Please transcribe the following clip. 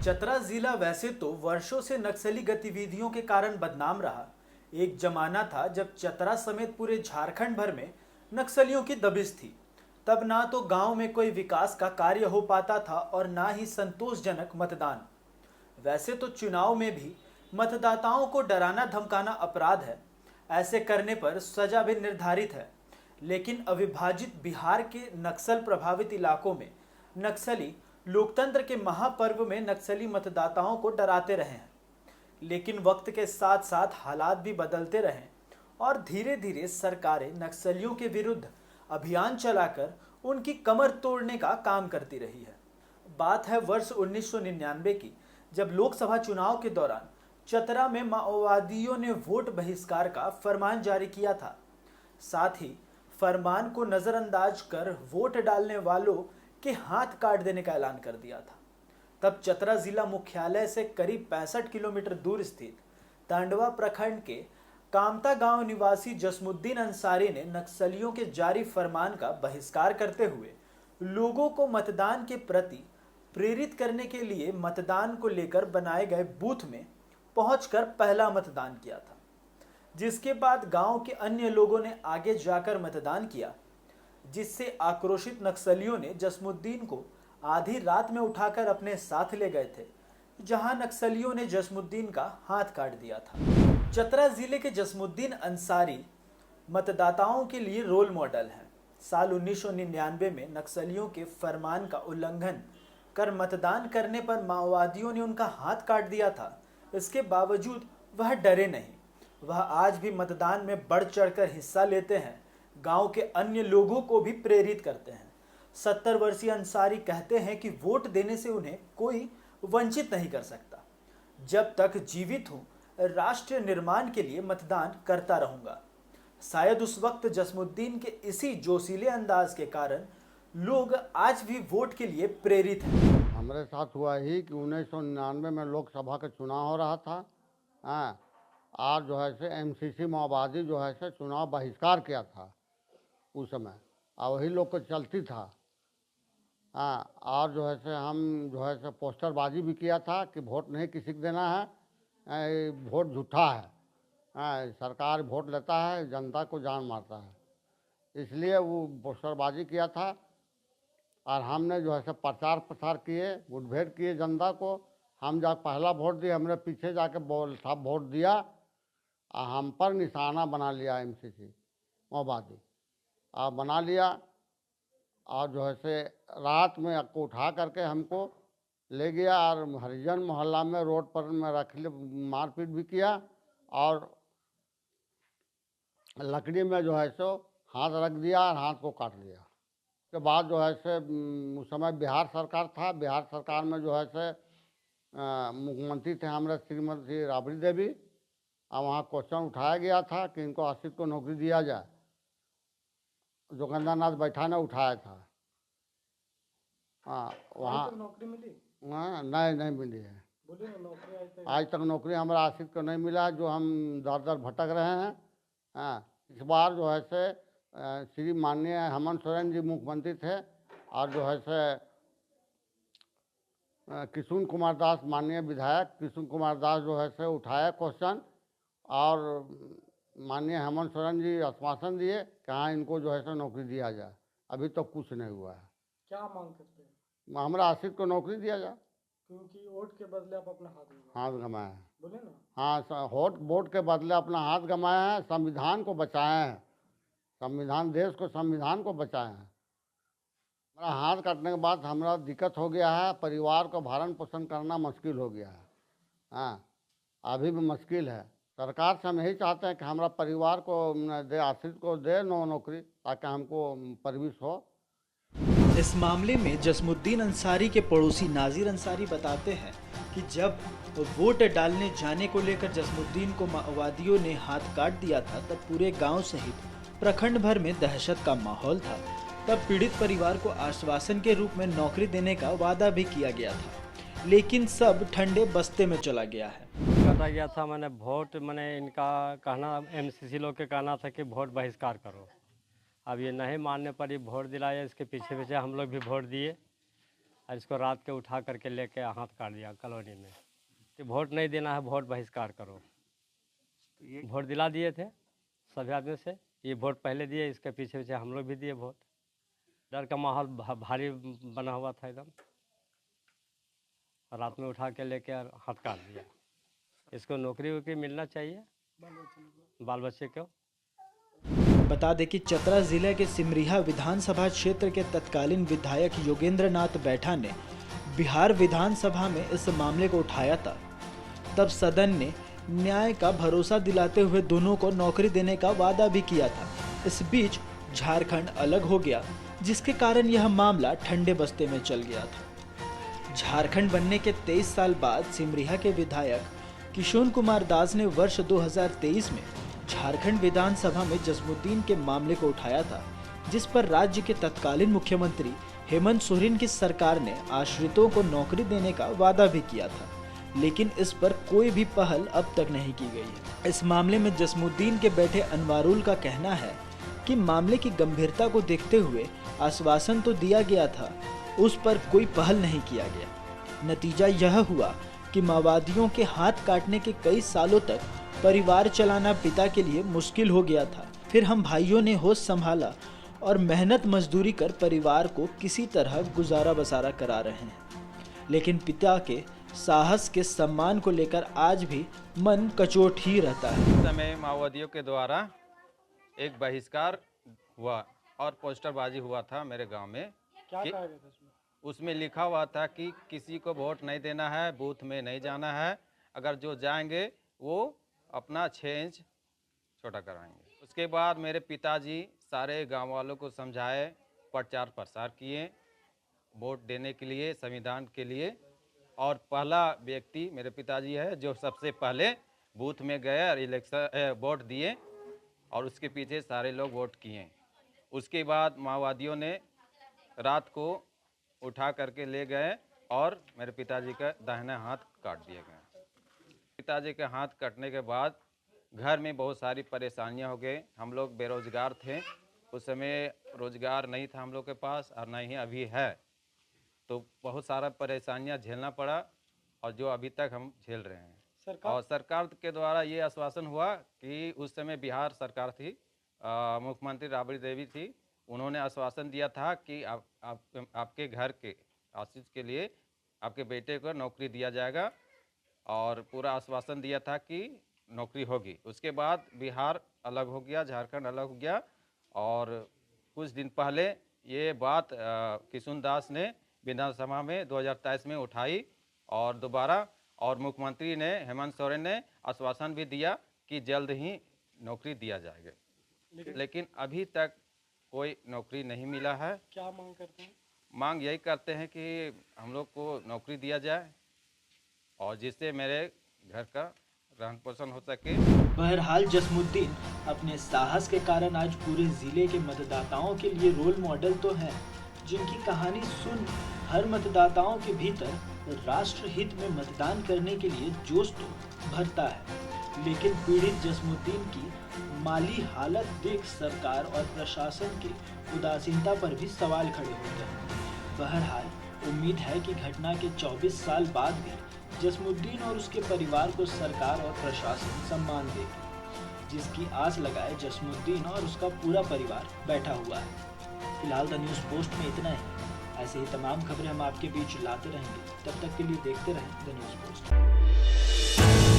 चतरा जिला वैसे तो वर्षों से नक्सली गतिविधियों के कारण बदनाम रहा। एक जमाना था जब चतरा समेत पूरे झारखंड भर में नक्सलियों की दबिश थी। तब ना तो गांव में कोई विकास का कार्य हो पाता था और ना ही संतोषजनक मतदान। वैसे तो चुनाव में भी मतदाताओं को डराना धमकाना अपराध है। ऐसे करने पर सजा भी निर्धारित है। लेकिन अविभाजित बिहार के नक्सल प्रभावित इलाकों में नक्सली लोकतंत्र के महापर्व में नक्सली मतदाताओं को डराते रहे हैं। लेकिन वक्त के साथ साथ हालात भी बदलते रहे और धीरे धीरे सरकारें नक्सलियों के विरुद्ध अभियान चलाकर उनकी कमर तोड़ने का काम करती रही है। बात है वर्ष 1999 की, जब लोकसभा चुनाव के दौरान चतरा में माओवादियों ने वोट बहिष्कार का फरमान जारी किया था। साथ ही फरमान को नजरअंदाज कर वोट डालने वालों के हाथ काट देने का ऐलान कर दिया था। तब चतरा जिला मुख्यालय से करीब 65 किलोमीटर दूर स्थित तांडवा प्रखंड के कामता गांव निवासी जसमुद्दीन अंसारी ने नक्सलियों के जारी फरमान का बहिष्कार करते हुए लोगों को मतदान के प्रति प्रेरित करने के लिए मतदान को लेकर बनाए गए बूथ में पहुंचकर पहला मतदान किया था। जिसके बाद गांव के अन्य लोगों ने आगे जाकर मतदान किया, जिससे आक्रोशित नक्सलियों ने जसमुद्दीन को आधी रात में उठाकर अपने साथ ले गए थे, जहां नक्सलियों ने जसमुद्दीन का हाथ काट दिया था। चतरा जिले के जसमुद्दीन अंसारी मतदाताओं के लिए रोल मॉडल हैं। साल 1999 में नक्सलियों के फरमान का उल्लंघन कर मतदान करने पर माओवादियों ने उनका हाथ काट दिया था। इसके बावजूद वह डरे नहीं, वह आज भी मतदान में बढ़ चढ़कर हिस्सा लेते हैं, गांव के अन्य लोगों को भी प्रेरित करते हैं। 70 वर्षीय अंसारी कहते हैं कि वोट देने से उन्हें कोई वंचित नहीं कर सकता। जब तक जीवित हूं, राष्ट्र निर्माण के लिए मतदान करता रहूंगा। शायद उस वक्त जसमुद्दीन के इसी जोशीले अंदाज के कारण लोग आज भी वोट के लिए प्रेरित हैं। हमारे साथ हुआ ही कि 1999 में लोकसभा का चुनाव हो रहा था। आज जो है से एमसीसी माओवादी जो है से चुनाव बहिष्कार किया था उस समय, और वही लोग को चलती था। और जो है से हम जो है से पोस्टरबाजी भी किया था कि वोट नहीं किसी को देना है, वोट झूठा है, सरकार वोट लेता है, जनता को जान मारता है। इसलिए वो पोस्टरबाजी किया था और हमने जो है से प्रचार प्रसार किए, मुठभेड़ किए जनता को। हम जा पहला वोट दिए, हमने पीछे जाके सब वोट दिया और हम पर निशाना बना लिया एमसीसी माओवादी बना लिया। और जो है से रात में आपको उठा करके हमको ले गया और हरिजन मोहल्ला में रोड पर में रख लिया, मारपीट भी किया और लकड़ी में जो है सो हाथ रख दिया और हाथ को काट लिया। के बाद जो है से उस समय बिहार सरकार था। बिहार सरकार में जो है से मुख्यमंत्री थे हमारे श्रीमती राबड़ी देवी, और वहाँ क्वेश्चन उठाया गया था कि इनको आशित को नौकरी दिया जाए। जोगेंद्र नाथ बैठा ने उठाया था। वहाँ नौकरी मिली? नहीं मिली है। बोलिए ना, नौकरी आज तक नौकरी हमारा आशित को नहीं मिला, जो हम दर दर भटक रहे हैं। इस बार जो है से श्री माननीय हेमंत सोरेन जी मुख्यमंत्री थे और जो है से किशुन कुमार दास माननीय विधायक किशुन कुमार दास जो है से उठाया क्वेश्चन, और माननीय हेमंत सोरेन जी आश्वासन दिए कि हाँ इनको जो है सो नौकरी दिया जाए। अभी तो कुछ नहीं हुआ है। क्या मांग करते हैं? हमारा आशित को नौकरी दिया जाए, क्योंकि वोट के बदले आप अपना हाथ गंवाए हैं। बोले ना। हाँ, वोट के बदले अपना हाथ गंवाए हैं, संविधान को बचाए हैं, संविधान देश को संविधान को बचाए हैं। हमारा हाथ काटने के बाद हमारा दिक्कत हो गया है, परिवार को भरण पोषण करना मुश्किल हो गया है। अभी भी मुश्किल है। सरकार से हम यही चाहते हैं कि हमारा परिवार को दे, आश्रित को दे नौकरी, ताकि हमको परवरिश हो। इस मामले में जसमुद्दीन अंसारी के पड़ोसी नाजिर अंसारी बताते हैं कि जब वोट डालने जाने को लेकर जसमुद्दीन को माओवादियों ने हाथ काट दिया था, तब पूरे गांव सहित प्रखंड भर में दहशत का माहौल था। तब पीड़ित परिवार को आश्वासन के रूप में नौकरी देने का वादा भी किया गया था, लेकिन सब ठंडे बस्ते में चला गया है। कहा गया था मैंने वोट, मैंने इनका कहना, एमसीसी लोग के कहना था कि वोट बहिष्कार करो। अब ये नहीं मानने पर ये वोट दिलाया, इसके पीछे पीछे हम लोग भी वोट दिए। और इसको रात के उठा करके लेके हाथ काट दिया कॉलोनी में कि वोट नहीं देना है, वोट बहिष्कार करो। वोट दिला दिए थे सभी आदमी से, ये वोट पहले दिए, इसके पीछे पीछे हम लोग भी दिए वोट। डर का माहौल भारी बना हुआ था एकदम। रात में उठा के लेके हाथ काट दिया। इसको नौकरी वोकरी मिलना चाहिए बाल बच्चे को। बता दें कि चतरा जिले के सिमरिया विधानसभा क्षेत्र के तत्कालीन विधायक योगेंद्र नाथ बैठा ने बिहार विधानसभा में इस मामले को उठाया था। तब सदन ने न्याय का भरोसा दिलाते हुए दोनों को नौकरी देने का वादा भी किया था। इस बीच झारखंड अलग हो गया, जिसके कारण यह मामला ठंडे बस्ते में चल गया था। झारखंड बनने के 23 साल बाद सिमरिया के विधायक किशोर कुमार दास ने वर्ष 2023 में झारखंड विधानसभा में जसमुद्दीन के मामले को उठाया था, जिस पर राज्य के तत्कालीन मुख्यमंत्री हेमंत सोरेन की सरकार ने आश्रितों को नौकरी देने का वादा भी किया था, लेकिन इस पर कोई भी पहल अब तक नहीं की गई है। इस मामले में जसमुद्दीन के बेटे अनवारुल का कहना है कि मामले की गंभीरता को देखते हुए आश्वासन तो दिया गया था, उस पर कोई पहल नहीं किया गया। नतीजा यह हुआ कि माओवादियों के हाथ काटने के कई सालों तक परिवार चलाना पिता के लिए मुश्किल हो गया था। फिर हम भाइयों ने होश संभाला और मेहनत मजदूरी कर परिवार को किसी तरह गुजारा बसारा करा रहे हैं, लेकिन पिता के साहस के सम्मान को लेकर आज भी मन कचोट ही रहता है। इस समय माओवादियों के द्वारा एक बहिष्कार हुआ और पोस्टरबाजी हुआ था मेरे गांव में। क्या कहा गया था उसमें लिखा हुआ था कि किसी को वोट नहीं देना है, बूथ में नहीं जाना है, अगर जो जाएंगे वो अपना 6 इंच छोटा कराएंगे। उसके बाद मेरे पिताजी सारे गांव वालों को समझाए, प्रचार प्रसार किए वोट देने के लिए, संविधान के लिए। और पहला व्यक्ति मेरे पिताजी है जो सबसे पहले बूथ में गए और इलेक्शन वोट दिए और उसके पीछे सारे लोग वोट किए। उसके बाद माओवादियों ने रात को उठा करके ले गए और मेरे पिताजी का दाहिना हाथ काट दिया गया। पिताजी के हाथ कटने के बाद घर में बहुत सारी परेशानियां हो गई। हम लोग बेरोजगार थे, उस समय रोजगार नहीं था हम लोग के पास और नहीं अभी है, तो बहुत सारा परेशानियां झेलना पड़ा और जो अभी तक हम झेल रहे हैं। और सरकार के द्वारा ये आश्वासन हुआ कि उस समय बिहार सरकार थी, मुख्यमंत्री राबड़ी देवी थी, उन्होंने आश्वासन दिया था कि आपके घर के आश्रित के लिए आपके बेटे को नौकरी दिया जाएगा और पूरा आश्वासन दिया था कि नौकरी होगी। उसके बाद बिहार अलग हो गया, झारखंड अलग हो गया और कुछ दिन पहले ये बात किशोर दास ने विधानसभा में 2023 में उठाई और दोबारा, और मुख्यमंत्री ने हेमंत सोरेन ने आश्वासन भी दिया कि जल्द ही नौकरी दिया जाएगा, लेकिन अभी तक कोई नौकरी नहीं मिला है। क्या मांग करते हैं? मांग यही करते हैं कि हम लोग को नौकरी दिया जाए और जिससे मेरे घर का रहन पोषण हो सके। बहरहाल जसमुद्दीन अपने साहस के कारण आज पूरे जिले के मतदाताओं के लिए रोल मॉडल तो हैं, जिनकी कहानी सुन हर मतदाताओं के भीतर राष्ट्र हित में मतदान करने के लिए जोश तो भरता है। लेकिन पीड़ित जसमुद्दीन की माली हालत देख सरकार और प्रशासन की उदासीनता पर भी सवाल खड़े होते हैं। बहरहाल उम्मीद है कि घटना के 24 साल बाद भी जसमुद्दीन और उसके परिवार को सरकार और प्रशासन सम्मान देगी, जिसकी आस लगाए जसमुद्दीन और उसका पूरा परिवार बैठा हुआ है। फिलहाल द न्यूज़ पोस्ट में इतना ही। ऐसे ही तमाम खबरें हम आपके बीच लाते रहेंगे। तब तक के लिए देखते रहें द न्यूज़ पोस्ट।